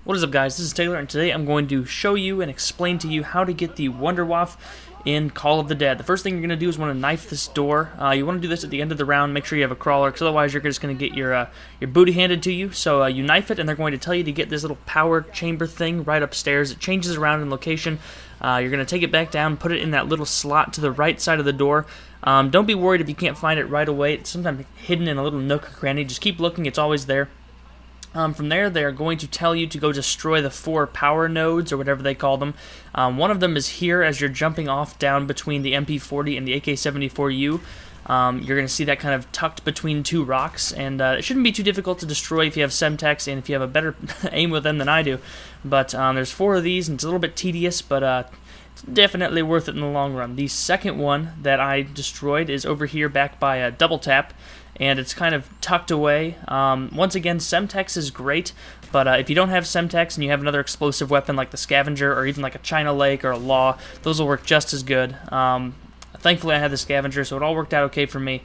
What is up, guys? This is Taylor, and today I'm going to show you and explain to you how to get the Wunderwaffe in Call of the Dead. The first thing you're going to do is want to knife this door. You want to do this at the end of the round. Make sure you have a crawler, because otherwise you're just going to get your booty handed to you. So you knife it, and they're going to tell you to get this little power chamber thing right upstairs. It changes around in location. You're going to take it back down, put it in that little slot to the right side of the door. Don't be worried if you can't find it right away. It's sometimes hidden in a little nook or cranny. Just keep looking. It's always there. From there, they're going to tell you to go destroy the 4 power nodes, or whatever they call them. One of them is here as you're jumping off down between the MP40 and the AK-74U. You're going to see that kind of tucked between 2 rocks, and it shouldn't be too difficult to destroy if you have Semtex and if you have a better aim with them than I do. But there's 4 of these, and it's a little bit tedious, but it's definitely worth it in the long run. The second one that I destroyed is over here back by a double tap, and it's kind of tucked away. Once again, Semtex is great, but if you don't have Semtex and you have another explosive weapon like the Scavenger or even like a China Lake or a Law, those will work just as good. Thankfully, I had the Scavenger, so it all worked out okay for me.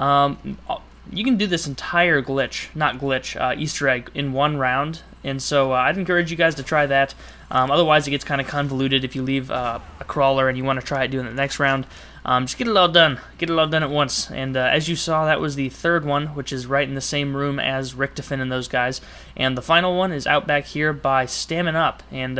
You can do this entire Easter egg in one round, and so I'd encourage you guys to try that. Otherwise, it gets kind of convoluted if you leave a crawler and you want to try it doing it the next round. Just get it all done. Get it all done at once. And as you saw, that was the third one, which is right in the same room as Richtofen and those guys. And the final one is out back here by Stamin' Up. And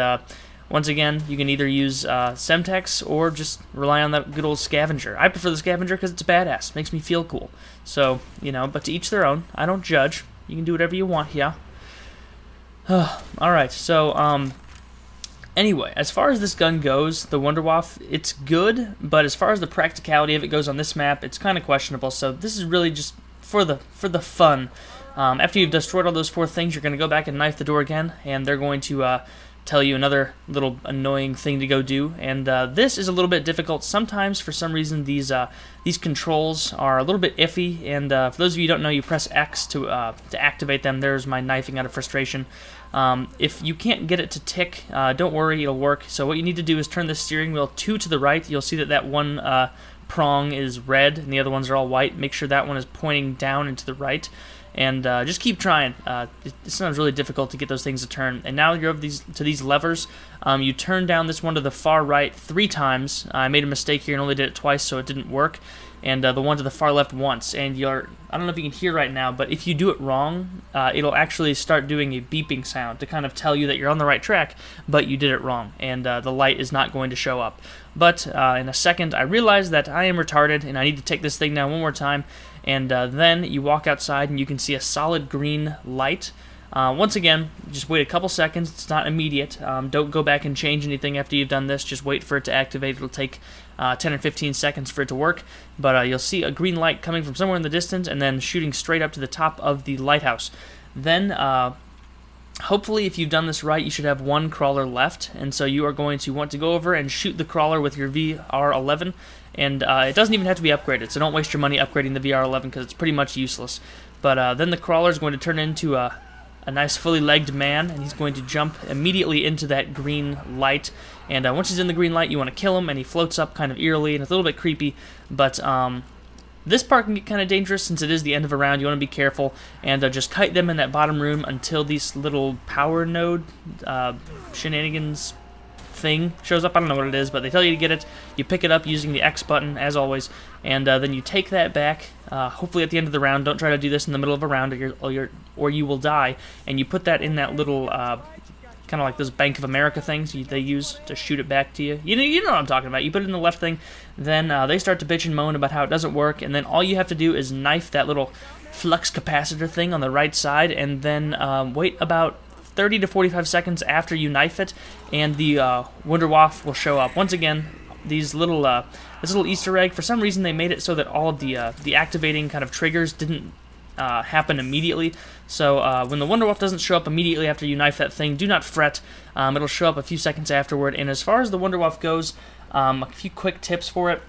once again, you can either use Semtex or just rely on that good old Scavenger. I prefer the Scavenger because it's badass. Makes me feel cool. So, you know, but to each their own. I don't judge. You can do whatever you want here. Alright, so, anyway, as far as this gun goes, the Wunderwaffe, it's good, but as far as the practicality of it goes on this map, it's kind of questionable. So this is really just for the fun. After you've destroyed all those 4 things, you're going to go back and knife the door again, and they're going to tell you another little annoying thing to go do. And this is a little bit difficult. Sometimes, for some reason, these controls are a little bit iffy. And for those of you who don't know, you press X to activate them. There's my knifing out of frustration. If you can't get it to tick, don't worry, it'll work. So what you need to do is turn the steering wheel 2 to the right. You'll see that one prong is red and the other ones are all white. Make sure that one is pointing down and to the right. And just keep trying. It's sometimes really difficult to get those things to turn. And now you're over to these levers. You turn down this one to the far right 3 times. I made a mistake here and only did it twice, so it didn't work. And the one to the far left once. And I don't know if you can hear right now, but if you do it wrong, it'll actually start doing a beeping sound to kind of tell you that you're on the right track, but you did it wrong, and the light is not going to show up. But in a second, I realized that I am retarded, and I need to take this thing down one more time, and then you walk outside, and you can see a solid green light. Once again, just wait a couple seconds. It's not immediate. Don't go back and change anything after you've done this. Just wait for it to activate. It'll take 10 or 15 seconds for it to work. But you'll see a green light coming from somewhere in the distance and then shooting straight up to the top of the lighthouse. Then, hopefully, if you've done this right, you should have 1 crawler left. And so you are going to want to go over and shoot the crawler with your VR11. And it doesn't even have to be upgraded, so don't waste your money upgrading the VR11 because it's pretty much useless. But then the crawler is going to turn into a nice fully legged man, and he's going to jump immediately into that green light. And once he's in the green light, you want to kill him, and he floats up kind of eerily, and it's a little bit creepy. But this part can get kind of dangerous since it is the end of a round. You want to be careful, and just kite them in that bottom room until these little power node shenanigans thing shows up. I don't know what it is, but they tell you to get it. You pick it up using the X button, as always, and then you take that back, hopefully at the end of the round. Don't try to do this in the middle of a round, or you will die. And you put that in that little, kind of like those Bank of America things they use to shoot it back to you. You know what I'm talking about. You put it in the left thing, then they start to bitch and moan about how it doesn't work, and then all you have to do is knife that little flux capacitor thing on the right side, and then wait about 30 to 45 seconds after you knife it, and the Wunderwaffe will show up. Once again, this little Easter egg, for some reason they made it so that all of the activating kind of triggers didn't happen immediately. So when the Wunderwaffe doesn't show up immediately after you knife that thing, do not fret. It'll show up a few seconds afterward. And as far as the Wunderwaffe goes, a few quick tips for it.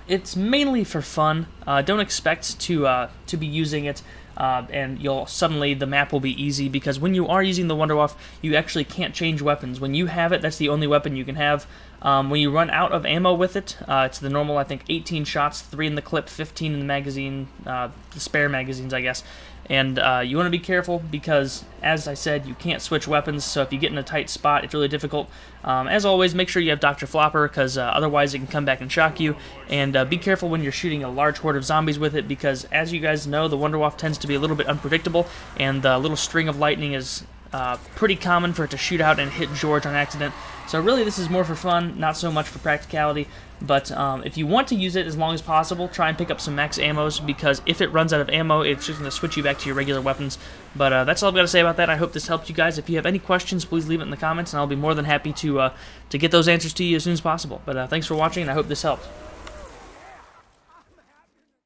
It's mainly for fun. Don't expect to be using it and the map will be easy, because when you are using the Wunderwaffe, you actually can't change weapons. When you have it, that's the only weapon you can have. When you run out of ammo with it, it's the normal, I think, 18 shots, 3 in the clip, 15 in the magazine, the spare magazines, I guess. And you want to be careful because, as I said, you can't switch weapons, so if you get in a tight spot, it's really difficult. As always, make sure you have Dr. Flopper, because otherwise it can come back and shock you. And be careful when you're shooting a large horde of zombies with it, because, as you guys know, the Wunderwaffe tends to be a little bit unpredictable, and the little string of lightning is pretty common for it to shoot out and hit George on accident. So really, this is more for fun, not so much for practicality. But if you want to use it as long as possible, try and pick up some max ammos, because if it runs out of ammo, it's just going to switch you back to your regular weapons. But that's all I've got to say about that. I hope this helped you guys. If you have any questions, please leave it in the comments, and I'll be more than happy to get those answers to you as soon as possible. But thanks for watching, and I hope this helped.